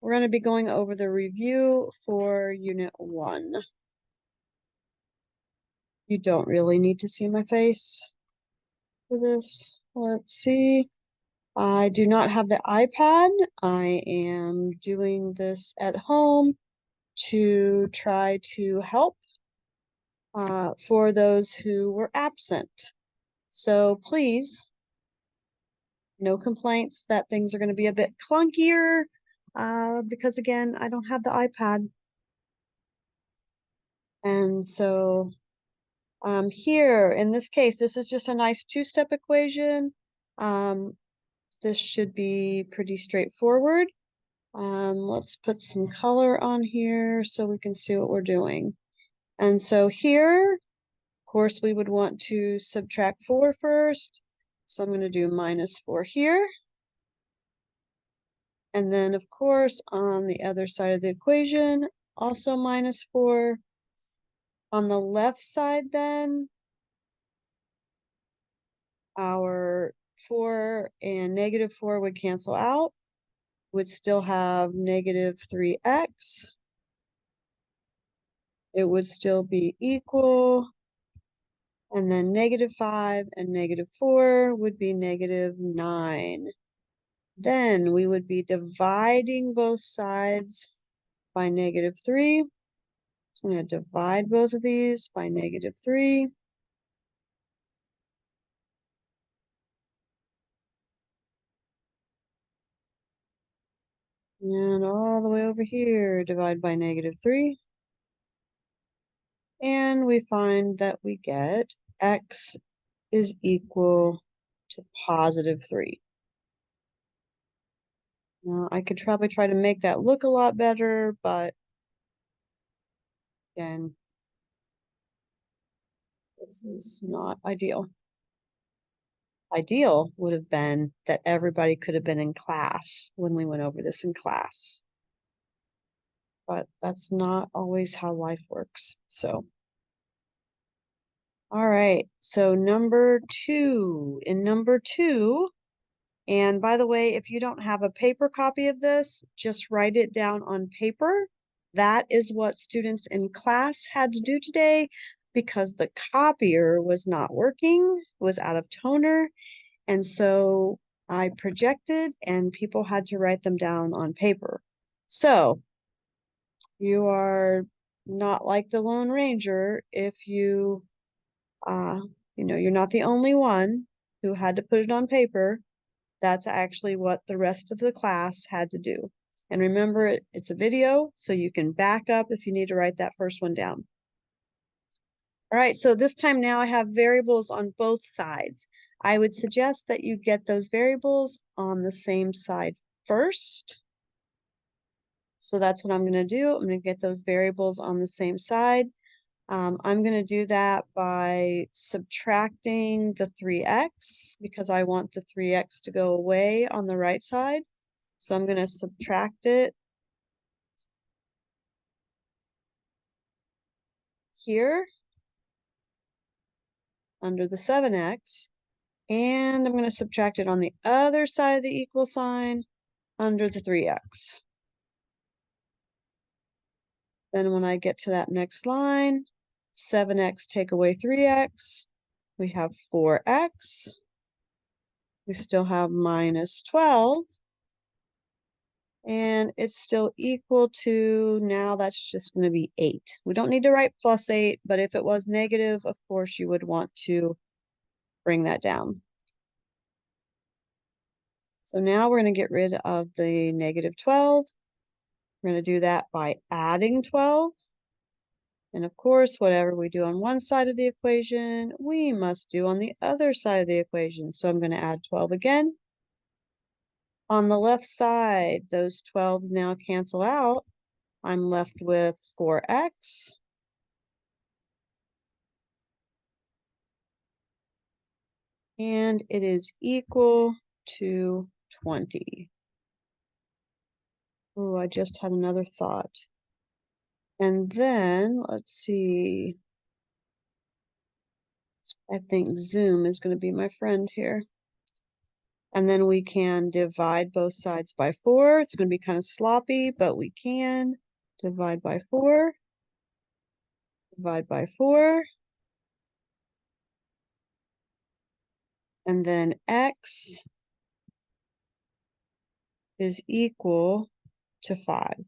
we're going to be going over the review for Unit 1. You don't really need to see my face for this. Let's see. I do not have the iPad. I am doing this at home to try to help for those who were absent. So please, no complaints that things are going to be a bit clunkier because again, I don't have the iPad. And so here, in this case, this is just a nice two-step equation. This should be pretty straightforward. Let's put some color on here so we can see what we're doing. And so here, of course, we would want to subtract 4 first. So I'm going to do -4 here. And then, of course, on the other side of the equation, also -4. On the left side, then, our 4 and -4 would cancel out. Would still have -3x. It would still be equal. And then -5 and -4 would be -9. Then we would be dividing both sides by -3. So I'm going to divide both of these by -3. And all the way over here, divide by -3. And we find that we get x is equal to +3. Now, I could probably try to make that look a lot better, but again, this is not ideal. Ideal would have been that everybody could have been in class when we went over this in class. But that's not always how life works. So, all right. So number 2. In number 2, and by the way, if you don't have a paper copy of this, just write it down on paper. That is what students in class had to do today because the copier was not working, was out of toner. And so I projected and people had to write them down on paper. So you are not like the Lone Ranger if you're not the only one who had to put it on paper. That's actually what the rest of the class had to do. And remember, it's a video, so you can back up if you need to write that first one down. All right, so this time now I have variables on both sides. I would suggest that you get those variables on the same side first. So that's what I'm going to do. I'm going to get those variables on the same side. I'm going to do that by subtracting the 3x because I want the 3x to go away on the right side. So I'm going to subtract it here under the 7x. And I'm going to subtract it on the other side of the equal sign under the 3x. Then when I get to that next line, 7x take away 3x, we have 4x. We still have -12. And it's still equal to, now that's just going to be 8. We don't need to write +8, but if it was negative, of course, you would want to bring that down. So now we're going to get rid of the -12. We're going to do that by adding 12. And of course, whatever we do on one side of the equation, we must do on the other side of the equation. So I'm going to add 12 again. On the left side, those 12s now cancel out. I'm left with 4x. And it is equal to 20. Oh, I just had another thought. And then, let's see. I think Zoom is going to be my friend here. And then we can divide both sides by 4. It's going to be kind of sloppy, but we can divide by 4, divide by 4, and then x is equal to 5.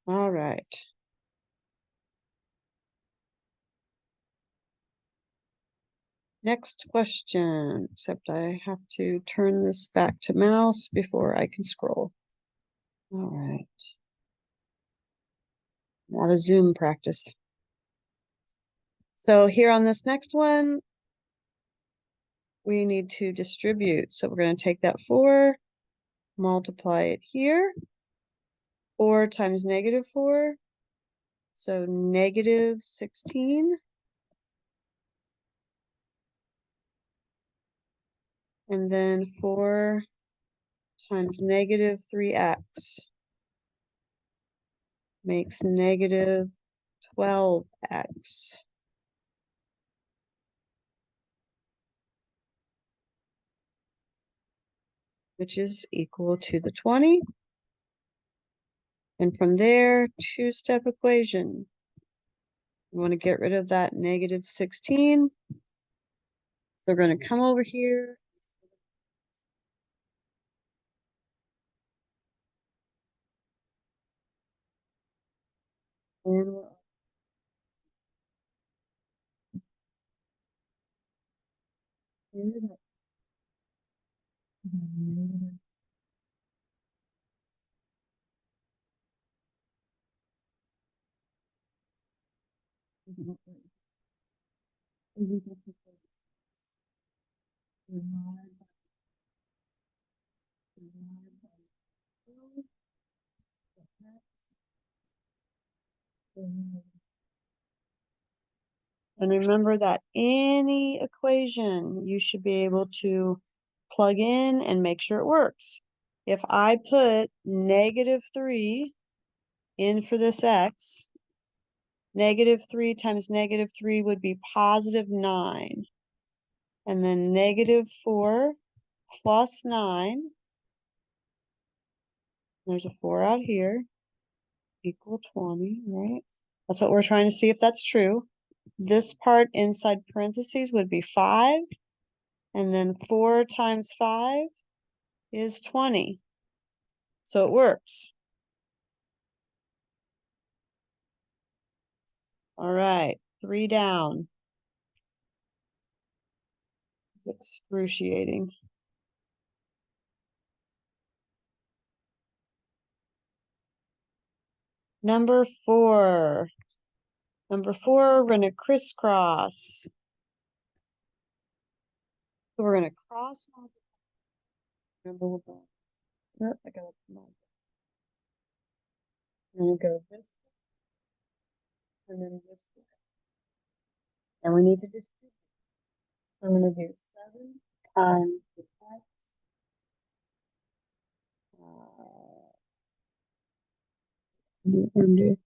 All right. Next question, except I have to turn this back to mouse before I can scroll. All right. Not a Zoom practice. So here on this next one, we need to distribute. So we're going to take that 4, multiply it here. 4 times negative 4. So negative 16. And then 4 times negative 3x makes negative 12x. Which is equal to the 20. And from there, two-step equation. We want to get rid of that negative 16. So we're going to come over here. And remember that any equation you should be able to plug in and make sure it works. If I put negative 3 in for this x, negative 3 times negative 3 would be positive 9. And then negative 4 plus 9, there's a 4 out here, equal 20, right? That's what we're trying to see if that's true. This part inside parentheses would be 5, and then 4 times 5 is 20. So it works. All right, 3 down. It's excruciating. Number 4. Number 4, we're going to crisscross. So we're going to cross multiply. Remember, we're going, oh, I got it. I'm going to go this way, and then this way. And we need to distribute. I'm going to do 7 times the x. And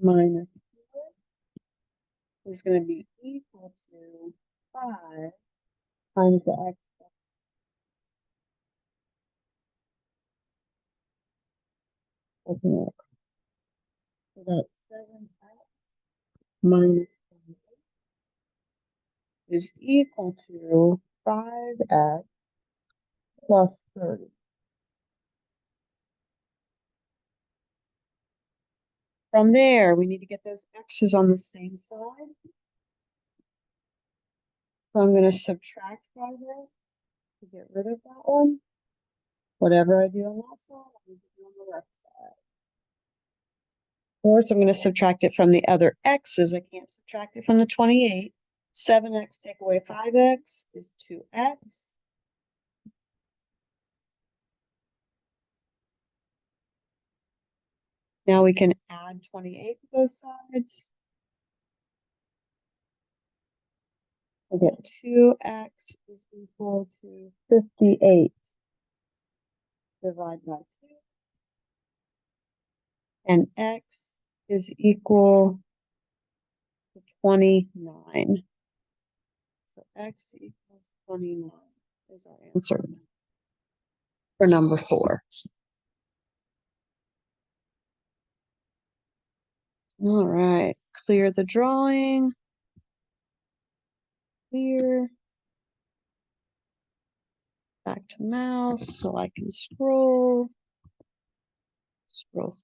minus 4 is going to be equal to 5 times the x. So that's 7x minus 28 is equal to 5x plus 30. From there, we need to get those x's on the same side. So I'm going to subtract 5x to get rid of that one. Whatever I do on that side, I need to do on the left side. Or so I'm going to subtract it from the other x's. I can't subtract it from the 28. 7x take away 5x is 2x. Now we can add 28 to both sides. We'll get 2x is equal to 58 divided by 2. And x is equal to 29. So x equals 29 is our answer for number 4. All right, clear the drawing. Clear. Back to mouse so I can scroll. Scroll.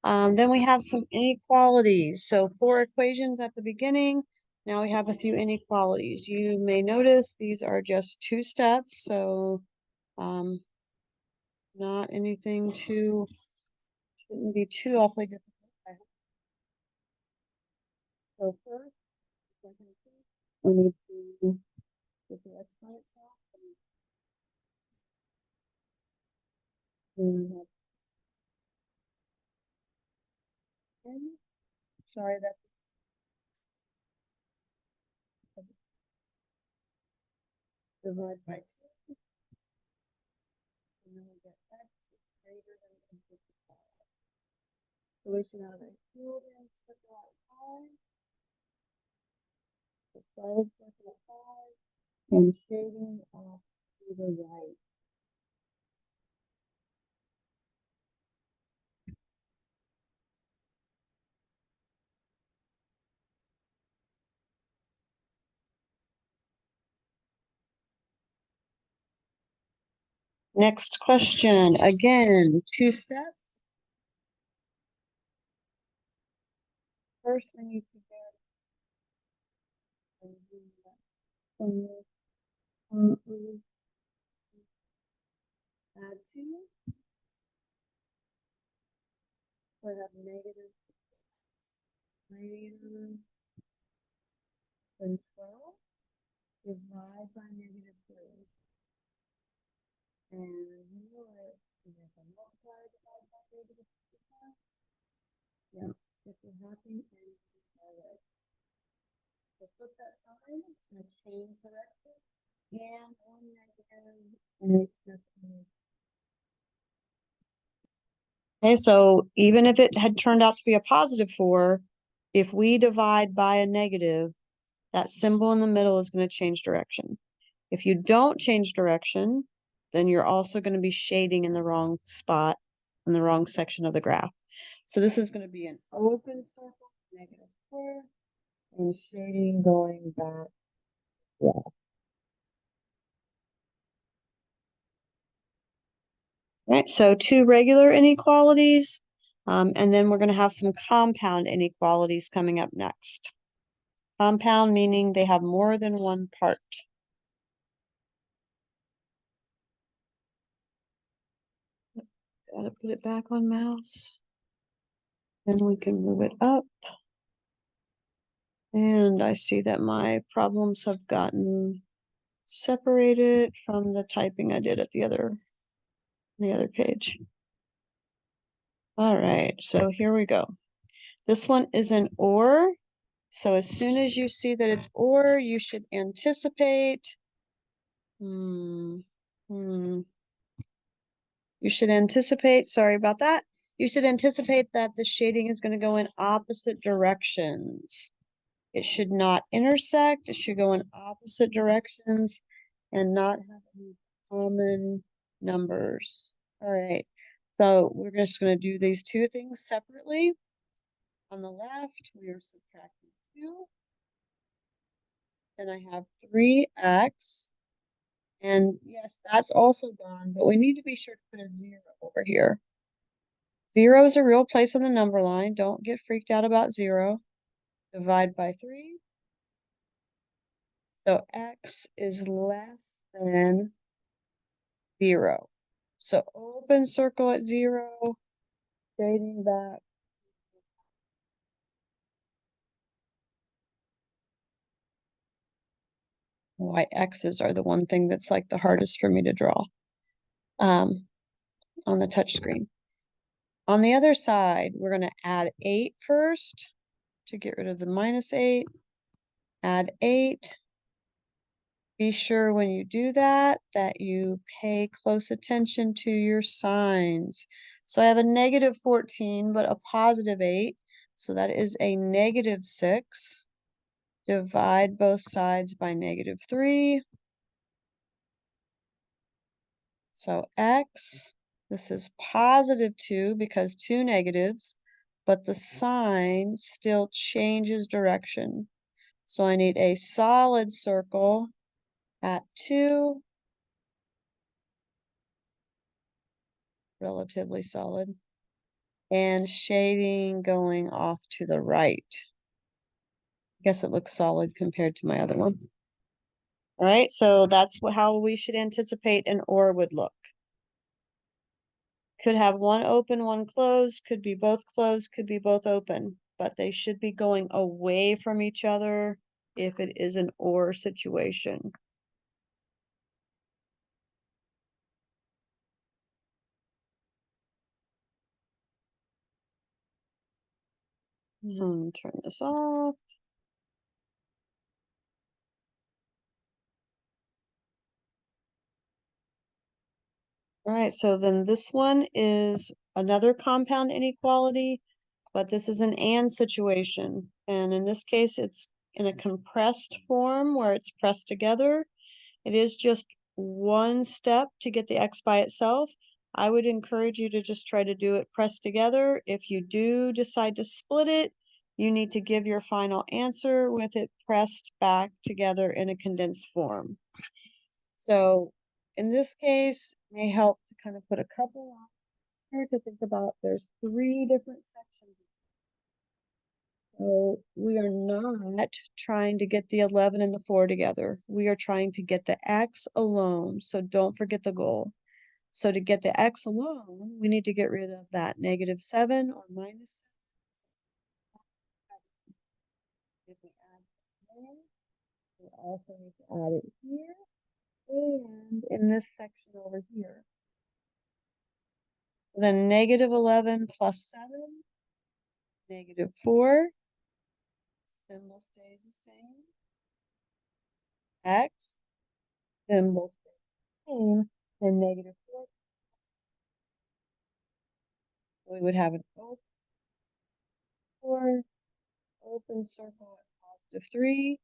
Then we have some inequalities. So 4 equations at the beginning. Now we have a few inequalities. You may notice these are just 2 steps, so not anything shouldn't be too awfully difficult. So first, we need to get the exponent itself. And that's 10. Sorry, that's divided by 2. And then we get x is greater than or equal to 5. Solution out of equilibrium, circle out 5. The solid circle at 5. And shading off to the right. Next question, again, 2 steps. First, we need to get add 2. So I have negative greater than 12. Divide by negative 3. And you know it. If I multiply, divide by negative 3. Yeah, if you're happy and alright. So flip that sign, it's going to change direction. And one negative makes this. Okay, so even if it had turned out to be a positive 4, if we divide by a negative, that symbol in the middle is going to change direction. If you don't change direction, then you're also going to be shading in the wrong spot, in the wrong section of the graph. So this is going to be an open circle, negative 4, and shading going back left. Right, so 2 regular inequalities, and then we're going to have some compound inequalities coming up next. Compound meaning they have more than one part. Gotta put it back on mouse. Then we can move it up. And I see that my problems have gotten separated from the typing I did at the other page. All right, so here we go. This one is an or. So as soon as you see that it's or, you should anticipate. You should anticipate, sorry about that. You should anticipate that the shading is going to go in opposite directions. It should not intersect. It should go in opposite directions and not have any common numbers. All right. So we're just going to do these 2 things separately. On the left, we are subtracting 2. Then I have 3x. And yes, that's also gone, but we need to be sure to put a 0 over here. 0 is a real place on the number line. Don't get freaked out about 0. Divide by 3. So x is less than 0. So open circle at 0, shading back. Why x's are the one thing that's like the hardest for me to draw on the touch screen. On the other side, we're going to add 8 first to get rid of the minus 8. Add 8. Be sure when you do that you pay close attention to your signs. So I have a negative 14, but a positive 8. So that is a -6. Divide both sides by -3. So x, this is +2 because two negatives, but the sign still changes direction. So I need a solid circle at 2, relatively solid, and shading going off to the right. I guess it looks solid compared to my other one. All right, so that's how we should anticipate an OR would look. Could have one open, one closed, could be both closed, could be both open, but they should be going away from each other if it is an OR situation. Turn this off. All right, so then this one is another compound inequality, but this is an and situation. And in this case, it's in a compressed form where it's pressed together. It is just one step to get the x by itself. I would encourage you to just try to do it pressed together. If you do decide to split it, you need to give your final answer with it pressed back together in a condensed form. So in this case, it may help to kind of put a couple on here to think about. There's 3 different sections. So we are not trying to get the 11 and the 4 together. We are trying to get the x alone. So don't forget the goal. So to get the x alone, we need to get rid of that -7 or -7. If we add it, we also need to add it here and in this section over here. Then -11 plus 7, -4, symbol stays the same. X, symbol stays the same, and -4. We would have an open circle at +3.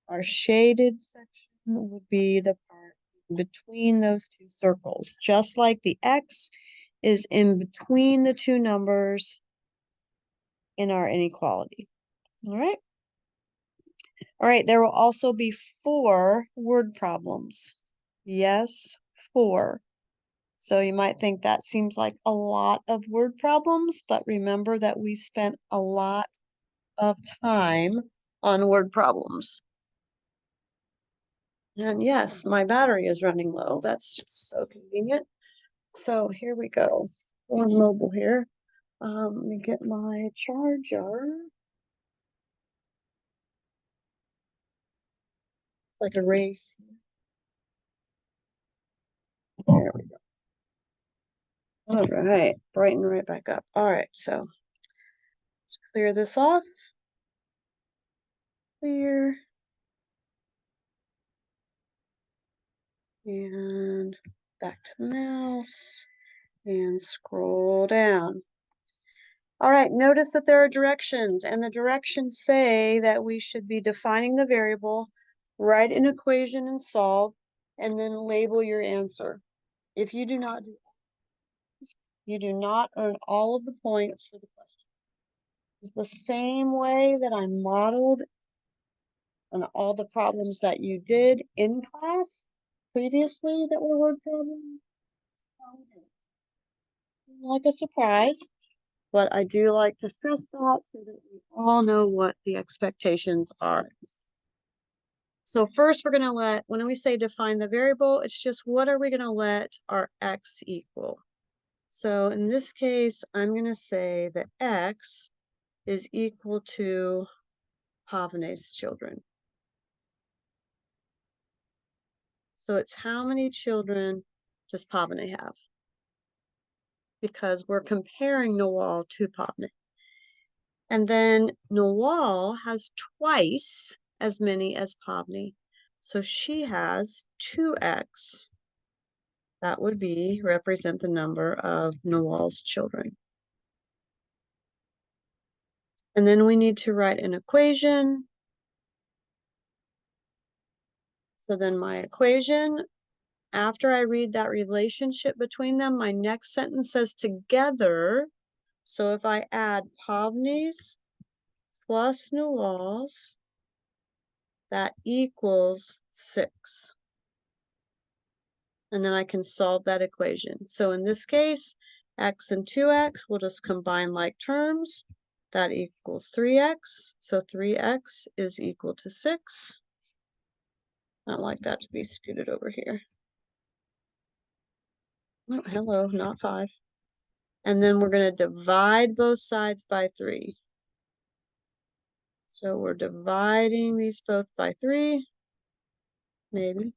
Our shaded section would be the part between those two circles, just like the x is in between the two numbers in our inequality. All right. All right, there will also be 4 word problems. Yes, 4. So you might think that seems like a lot of word problems, but remember that we spent a lot of time on word problems. And yes, my battery is running low. That's just so convenient. So here we go. On mobile here. Let me get my charger. Like a race. There we go. All right, brighten right back up. All right, so let's clear this off. Clear. And back to mouse. And scroll down. All right, notice that there are directions, and the directions say that we should be defining the variable, write an equation and solve, and then label your answer. If you do not do this, you do not earn all of the points for the question. It's the same way that I modeled on all the problems that you did in class previously that were word problems. Like a surprise. But I do like to stress that so that we all know what the expectations are. So first we're going to when we say define the variable, it's just what are we going to let our x equal? So in this case, I'm going to say that x is equal to Pavaneh's children. So it's how many children does Pavaneh have? Because we're comparing Noel to Pavaneh. And then Noel has twice as many as Pavaneh. So she has 2x. That would represent the number of Noel's children. And then we need to write an equation. So then my equation, after I read that relationship between them, my next sentence says together. So if I add Pavni's plus Newall's, that equals 6. And then I can solve that equation. So in this case, x and 2x will just combine like terms. That equals 3x. So 3x is equal to 6. I'd like that to be scooted over here. Oh, hello, not 5. And then we're going to divide both sides by 3. So we're dividing these both by 3, maybe.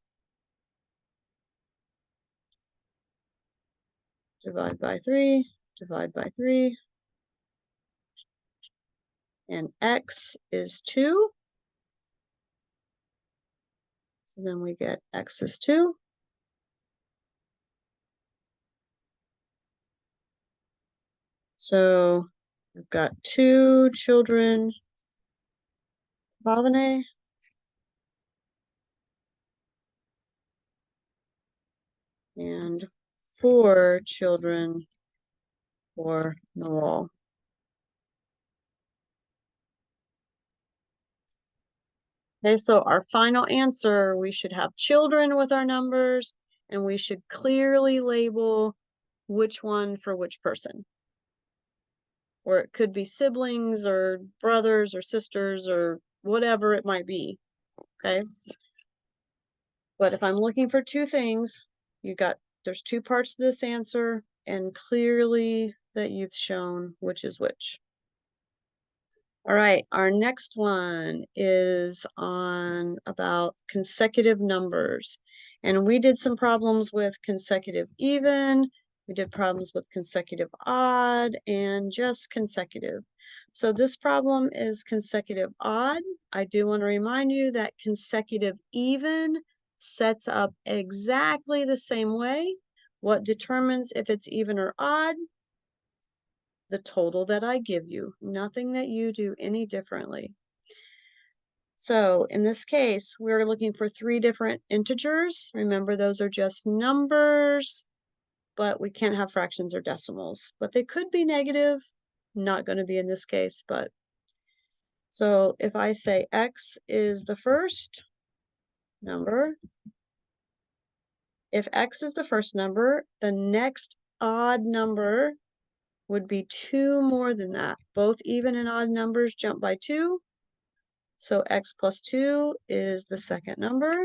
Divide by 3, divide by 3. And x is 2. So then we get x is 2. So we've got 2 children, Bhavane, and 4 children for Nawal. Okay, so our final answer, we should have children with our numbers, and we should clearly label which one for which person. Or it could be siblings or brothers or sisters or whatever it might be, okay? But if I'm looking for 2 things, there's 2 parts to this answer, and clearly that you've shown which is which. All right, our next one is on about consecutive numbers. And we did some problems with consecutive even, we did problems with consecutive odd, and just consecutive. So this problem is consecutive odd. I do want to remind you that consecutive even sets up exactly the same way. What determines if it's even or odd? The total that I give you, nothing that you do any differently. So in this case, we're looking for 3 different integers. Remember, those are just numbers, but we can't have fractions or decimals, but they could be negative. Not going to be in this case, but so if I say x is the first number, if x is the first number, the next odd number would be 2 more than that. Both even and odd numbers jump by 2. So x plus 2 is the second number.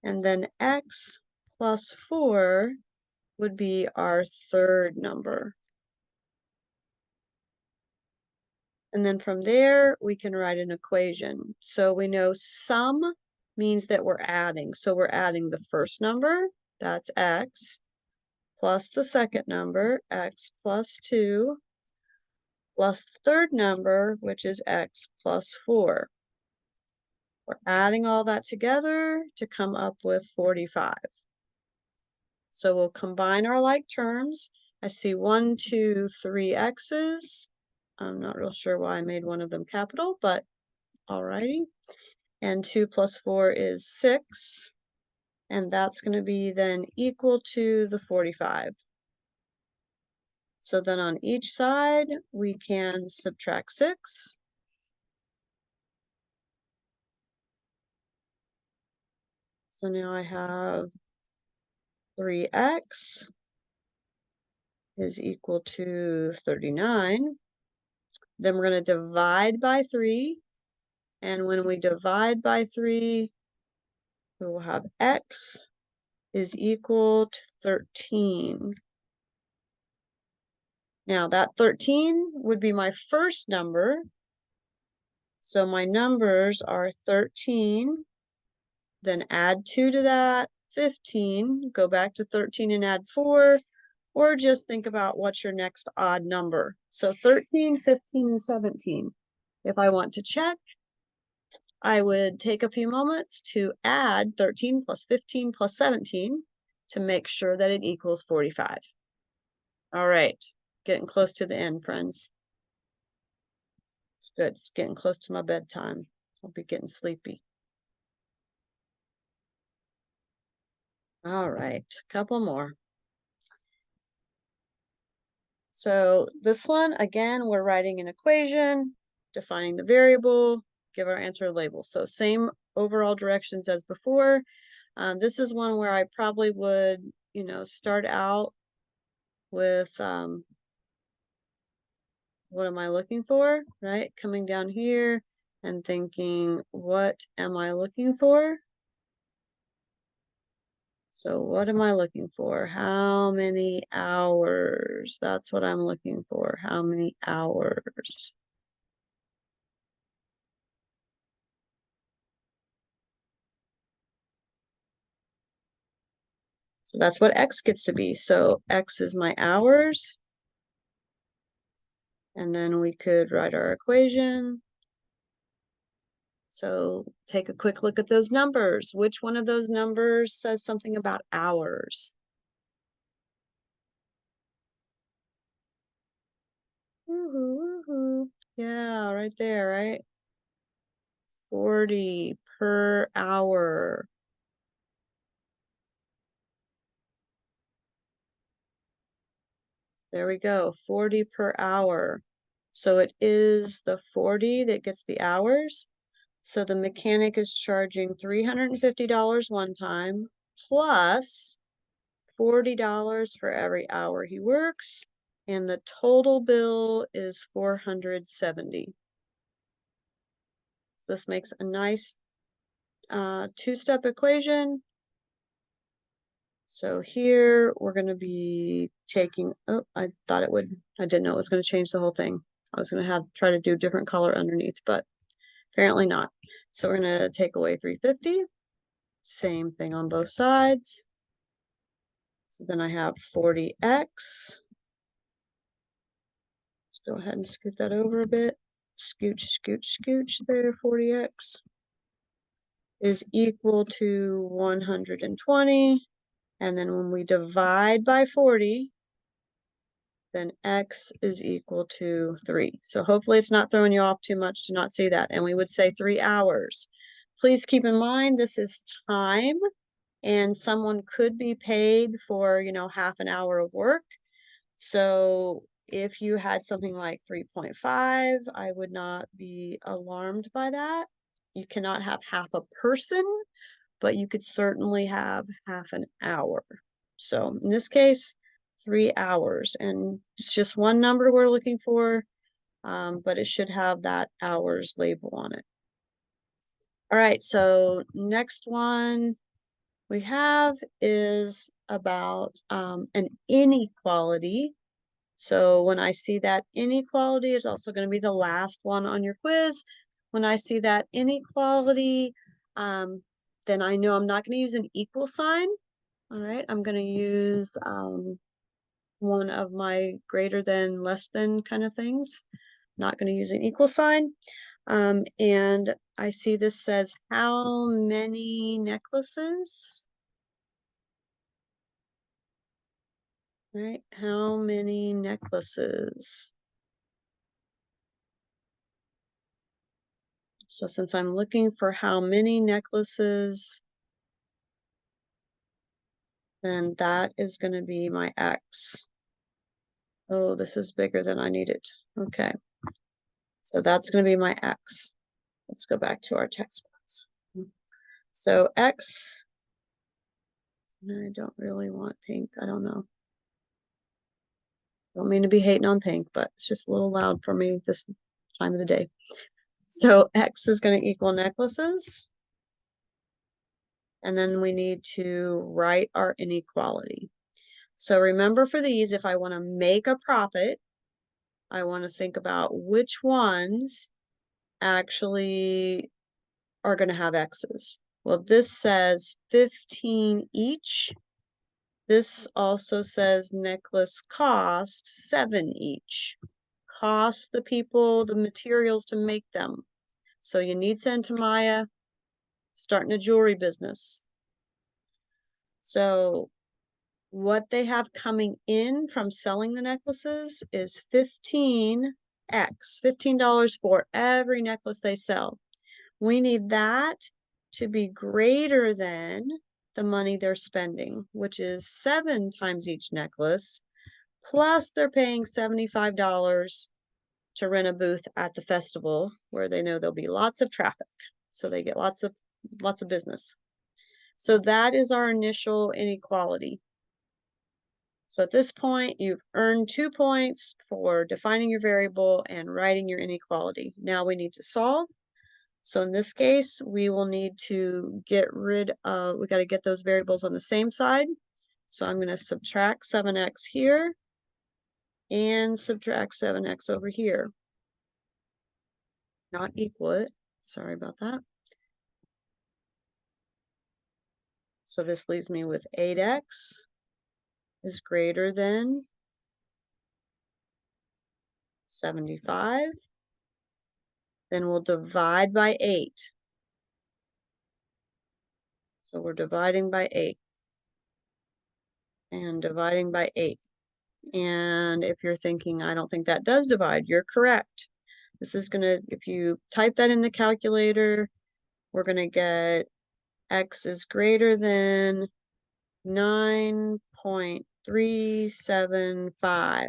And then x plus 4 would be our third number. And then from there, we can write an equation. So we know sum means that we're adding. So we're adding the first number, that's x, plus the second number, x plus 2, plus the third number, which is x plus 4. We're adding all that together to come up with 45. So we'll combine our like terms. I see 1, 2, 3 x's. I'm not real sure why I made one of them capital, but alrighty. And 2 plus 4 is 6. And that's going to be then equal to the 45. So then on each side, we can subtract 6. So now I have 3x is equal to 39. Then we're going to divide by 3. And when we divide by 3, we will have x is equal to 13. Now that 13 would be my first number. So my numbers are 13, then add 2 to that, 15, go back to 13 and add 4, or just think about what's your next odd number. So 13, 15, and 17. If I want to check, I would take a few moments to add 13 plus 15 plus 17 to make sure that it equals 45. All right, getting close to the end, friends. It's good. It's getting close to my bedtime. I'll be getting sleepy. All right, a couple more. So this one, again, we're writing an equation, defining the variable, give our answer a label. So same overall directions as before. This is one where I probably would, start out with what am I looking for, right? Coming down here and thinking, what am I looking for? So what am I looking for? How many hours? That's what I'm looking for. How many hours? So that's what X gets to be. So X is my hours. And then we could write our equation. So take a quick look at those numbers. Which one of those numbers says something about hours? Woohoo, woohoo. Yeah, right there, right? 40 per hour. There we go, 40 per hour. So it is the 40 that gets the hours. So the mechanic is charging $350 one time plus $40 for every hour he works. And the total bill is $470. So this makes a nice two-step equation. So here we're going to be taking, oh, I thought it would, I didn't know it was going to change the whole thing. I was going to try to do different color underneath, but apparently not. So we're going to take away 350. Same thing on both sides. So then I have 40x. Let's go ahead and scoot that over a bit. Scooch, scooch, scooch there, 40x is equal to 120. And then when we divide by 40, then x is equal to 3. So hopefully it's not throwing you off too much to not see that. And we would say 3 hours. Please keep in mind this is time, and someone could be paid for, half an hour of work. So if you had something like 3.5, I would not be alarmed by that. You cannot have half a person, but you could certainly have half an hour. So in this case, 3 hours, and it's just one number we're looking for, but it should have that hours label on it. All right, so next one we have is about an inequality. So when I see that inequality, it's also going to be the last one on your quiz. When I see that inequality, then I know I'm not going to use an equal sign. All right, I'm going to use one of my greater than, less than kind of things. Not going to use an equal sign. And I see this says, how many necklaces? Right, how many necklaces? So since I'm looking for how many necklaces, then that is going to be my x. Oh, this is bigger than I needed. Okay. So that's going to be my x. Let's go back to our textbooks. So x, I don't really want pink. I don't know. Don't mean to be hating on pink, but it's just a little loud for me this time of the day. So x is going to equal necklaces. And then we need to write our inequality. So remember for these, if I want to make a profit, I want to think about which ones actually are going to have X's. Well, this says 15 each. This also says necklace cost 7 each. Cost the people the materials to make them. So you need Santa Maya starting a jewelry business. So what they have coming in from selling the necklaces is 15 X, $15 for every necklace they sell. We need that to be greater than the money they're spending, which is 7 times each necklace, plus they're paying $75 to rent a booth at the festival where they know there'll be lots of traffic. So they get lots of business. So that is our initial inequality. So at this point, you've earned 2 points for defining your variable and writing your inequality. Now we need to solve. So in this case, we will need to get rid of, we got to get those variables on the same side. So I'm going to subtract 7x here and subtract 7x over here. Not equal it. Sorry about that. So this leaves me with 8x is greater than 75. Then we'll divide by 8. So we're dividing by 8 and dividing by 8. And if you're thinking, I don't think that does divide, you're correct. This is going to, if you type that in the calculator, we're going to get x is greater than 9.375.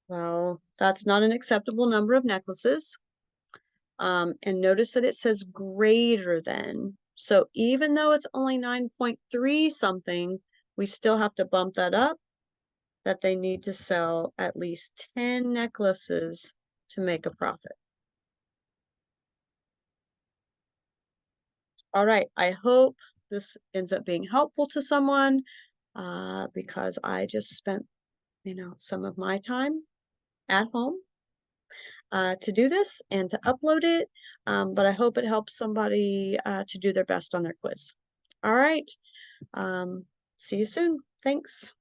Well, that's not an acceptable number of necklaces. And notice that it says greater than. So even though it's only 9.3 something, we still have to bump that up, that they need to sell at least 10 necklaces to make a profit. All right, I hope this ends up being helpful to someone because I just spent, some of my time at home to do this and to upload it, but I hope it helps somebody to do their best on their quiz. All right, see you soon. Thanks.